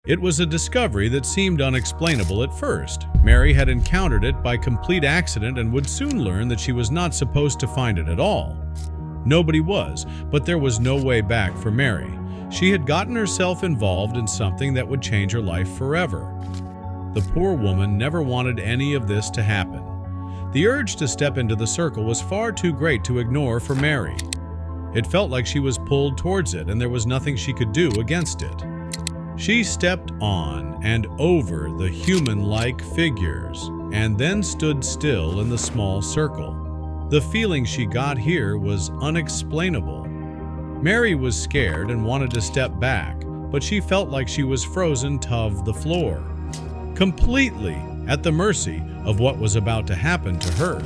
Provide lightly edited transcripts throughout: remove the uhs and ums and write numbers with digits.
It was a discovery that seemed unexplainable at first. Mary had encountered it by complete accident and would soon learn that she was not supposed to find it at all. Nobody was, but there was no way back for Mary. She had gotten herself involved in something that would change her life forever. The poor woman never wanted any of this to happen. The urge to step into the circle was far too great to ignore for Mary. It felt like she was pulled towards it, and there was nothing she could do against it. She stepped on and over the human-like figures, and then stood still in the small circle. The feeling she got here was unexplainable. Mary was scared and wanted to step back, but she felt like she was frozen to the floor, completely at the mercy of what was about to happen to her.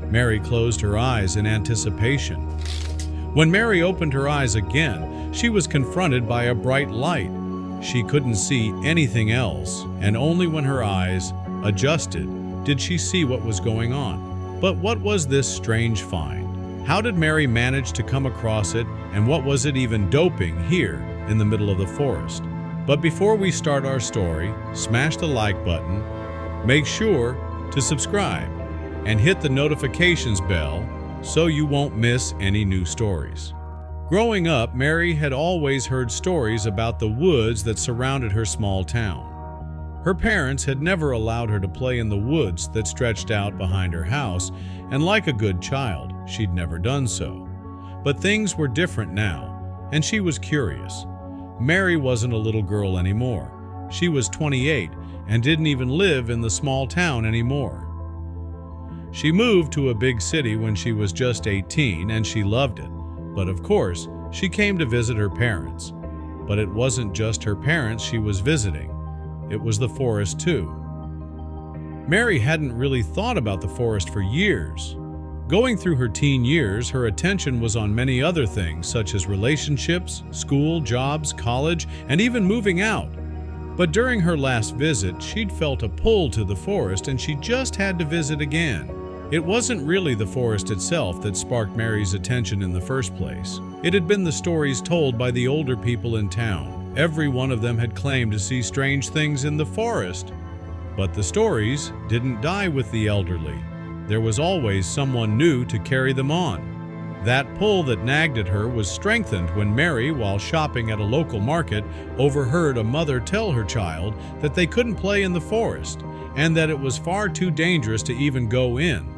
Mary closed her eyes in anticipation. When Mary opened her eyes again, she was confronted by a bright light. She couldn't see anything else, and only when her eyes adjusted did she see what was going on. But what was this strange find? How did Mary manage to come across it, and what was it even doping here in the middle of the forest? But before we start our story, smash the like button, make sure to subscribe, and hit the notifications bell so you won't miss any new stories. Growing up, Mary had always heard stories about the woods that surrounded her small town. Her parents had never allowed her to play in the woods that stretched out behind her house, and like a good child, she'd never done so. But things were different now, and she was curious. Mary wasn't a little girl anymore. She was 28 and didn't even live in the small town anymore. She moved to a big city when she was just 18, and she loved it. But of course, she came to visit her parents. But it wasn't just her parents she was visiting. It was the forest too. Mary hadn't really thought about the forest for years. Going through her teen years, her attention was on many other things, such as relationships, school, jobs, college, and even moving out. But during her last visit, she'd felt a pull to the forest, and she just had to visit again. It wasn't really the forest itself that sparked Mary's attention in the first place. It had been the stories told by the older people in town. Every one of them had claimed to see strange things in the forest. But the stories didn't die with the elderly. There was always someone new to carry them on. That pull that nagged at her was strengthened when Mary, while shopping at a local market, overheard a mother tell her child that they couldn't play in the forest and that it was far too dangerous to even go in.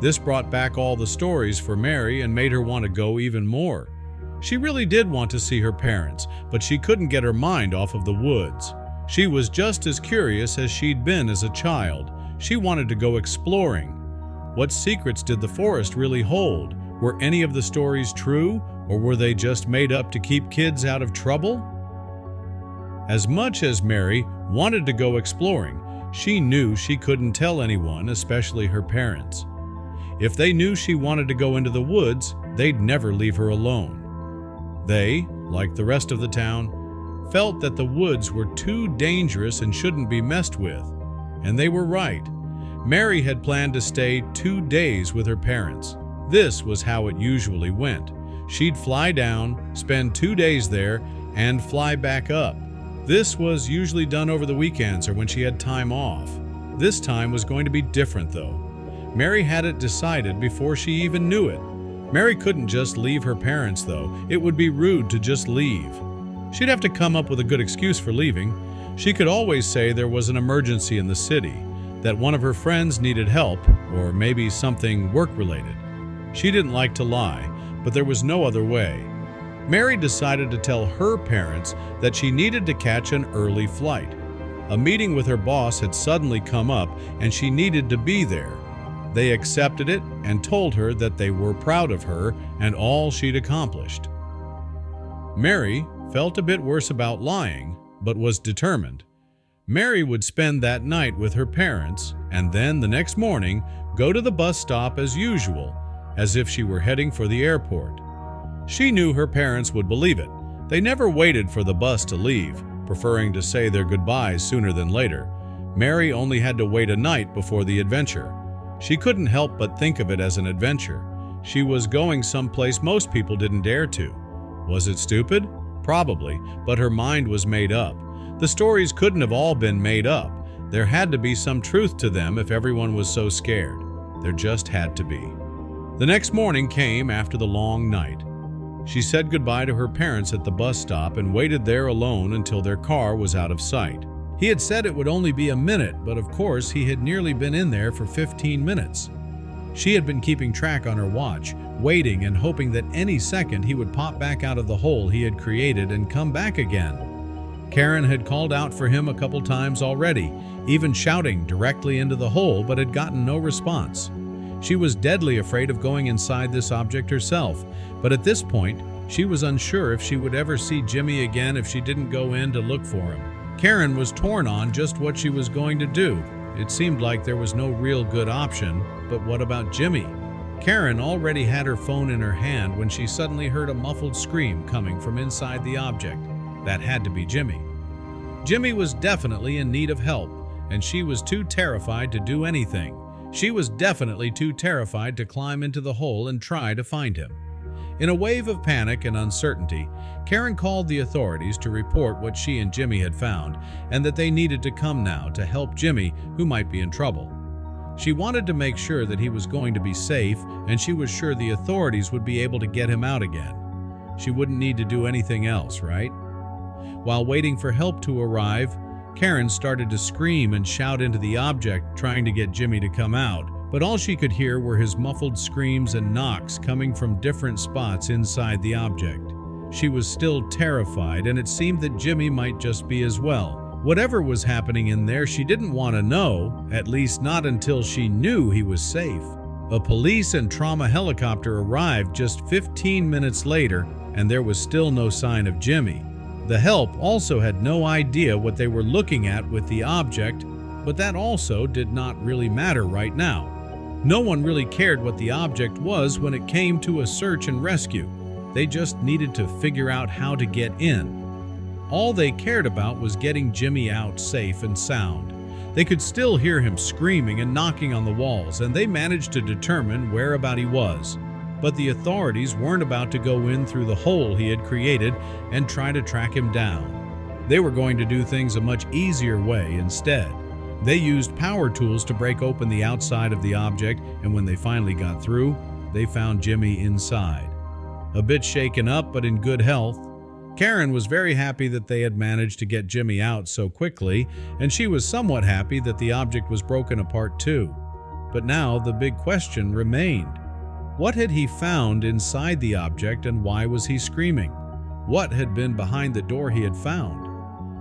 This brought back all the stories for Mary and made her want to go even more. She really did want to see her parents, but she couldn't get her mind off of the woods. She was just as curious as she'd been as a child. She wanted to go exploring. What secrets did the forest really hold? Were any of the stories true, or were they just made up to keep kids out of trouble? As much as Mary wanted to go exploring, she knew she couldn't tell anyone, especially her parents. If they knew she wanted to go into the woods, they'd never leave her alone. They, like the rest of the town, felt that the woods were too dangerous and shouldn't be messed with. And they were right. Mary had planned to stay 2 days with her parents. This was how it usually went. She'd fly down, spend 2 days there, and fly back up. This was usually done over the weekends or when she had time off. This time was going to be different, though. Mary had it decided before she even knew it. Mary couldn't just leave her parents, though. It would be rude to just leave. She'd have to come up with a good excuse for leaving. She could always say there was an emergency in the city, that one of her friends needed help, or maybe something work-related. She didn't like to lie, but there was no other way. Mary decided to tell her parents that she needed to catch an early flight. A meeting with her boss had suddenly come up, and she needed to be there. They accepted it and told her that they were proud of her and all she'd accomplished. Mary felt a bit worse about lying, but was determined. Mary would spend that night with her parents, and then the next morning go to the bus stop as usual, as if she were heading for the airport. She knew her parents would believe it. They never waited for the bus to leave, preferring to say their goodbyes sooner than later. Mary only had to wait a night before the adventure. She couldn't help but think of it as an adventure. She was going someplace most people didn't dare to. Was it stupid? Probably, but her mind was made up. The stories couldn't have all been made up. There had to be some truth to them if everyone was so scared. There just had to be. The next morning came after the long night. She said goodbye to her parents at the bus stop and waited there alone until their car was out of sight. He had said it would only be a minute, but of course he had nearly been in there for 15 minutes. She had been keeping track on her watch, waiting and hoping that any second he would pop back out of the hole he had created and come back again. Karen had called out for him a couple times already, even shouting directly into the hole, but had gotten no response. She was deadly afraid of going inside this object herself, but at this point, she was unsure if she would ever see Jimmy again if she didn't go in to look for him. Karen was torn on just what she was going to do. It seemed like there was no real good option, but what about Jimmy? Karen already had her phone in her hand when she suddenly heard a muffled scream coming from inside the object. That had to be Jimmy. Jimmy was definitely in need of help, and she was too terrified to do anything. She was definitely too terrified to climb into the hole and try to find him. In a wave of panic and uncertainty, Karen called the authorities to report what she and Jimmy had found and that they needed to come now to help Jimmy, who might be in trouble. She wanted to make sure that he was going to be safe, and she was sure the authorities would be able to get him out again. She wouldn't need to do anything else, right? While waiting for help to arrive, Karen started to scream and shout into the object, trying to get Jimmy to come out, but all she could hear were his muffled screams and knocks coming from different spots inside the object. She was still terrified, and it seemed that Jimmy might just be as well. Whatever was happening in there, she didn't want to know, at least not until she knew he was safe. A police and trauma helicopter arrived just 15 minutes later, and there was still no sign of Jimmy. The help also had no idea what they were looking at with the object, but that also did not really matter right now. No one really cared what the object was when it came to a search and rescue. They just needed to figure out how to get in. All they cared about was getting Jimmy out safe and sound. They could still hear him screaming and knocking on the walls, and they managed to determine whereabout he was. But the authorities weren't about to go in through the hole he had created and try to track him down. They were going to do things a much easier way instead. They used power tools to break open the outside of the object, and when they finally got through, they found Jimmy inside. A bit shaken up, but in good health. Karen was very happy that they had managed to get Jimmy out so quickly, and she was somewhat happy that the object was broken apart too. But now the big question remained. What had he found inside the object, and why was he screaming? What had been behind the door he had found?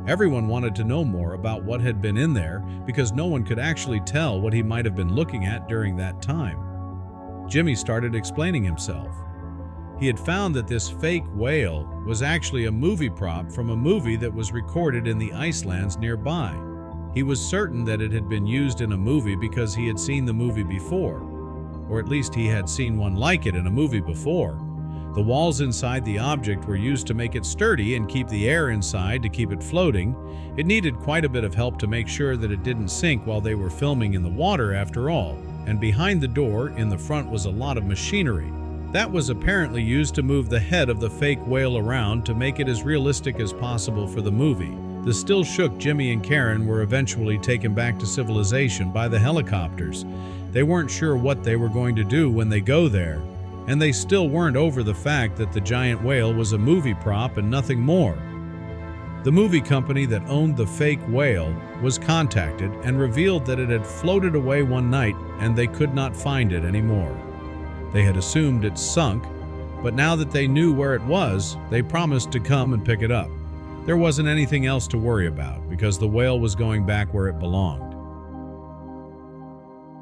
Everyone wanted to know more about what had been in there because no one could actually tell what he might have been looking at during that time. Jimmy started explaining himself. He had found that this fake whale was actually a movie prop from a movie that was recorded in the icelands nearby. He was certain that it had been used in a movie because he had seen the movie before, or at least he had seen one like it in a movie before. The walls inside the object were used to make it sturdy and keep the air inside to keep it floating. It needed quite a bit of help to make sure that it didn't sink while they were filming in the water after all, and behind the door in the front was a lot of machinery. That was apparently used to move the head of the fake whale around to make it as realistic as possible for the movie. The still shook Jimmy and Karen were eventually taken back to civilization by the helicopters. They weren't sure what they were going to do when they go there, and they still weren't over the fact that the giant whale was a movie prop and nothing more. The movie company that owned the fake whale was contacted and revealed that it had floated away one night and they could not find it anymore. They had assumed it sunk, but now that they knew where it was, they promised to come and pick it up. There wasn't anything else to worry about because the whale was going back where it belonged.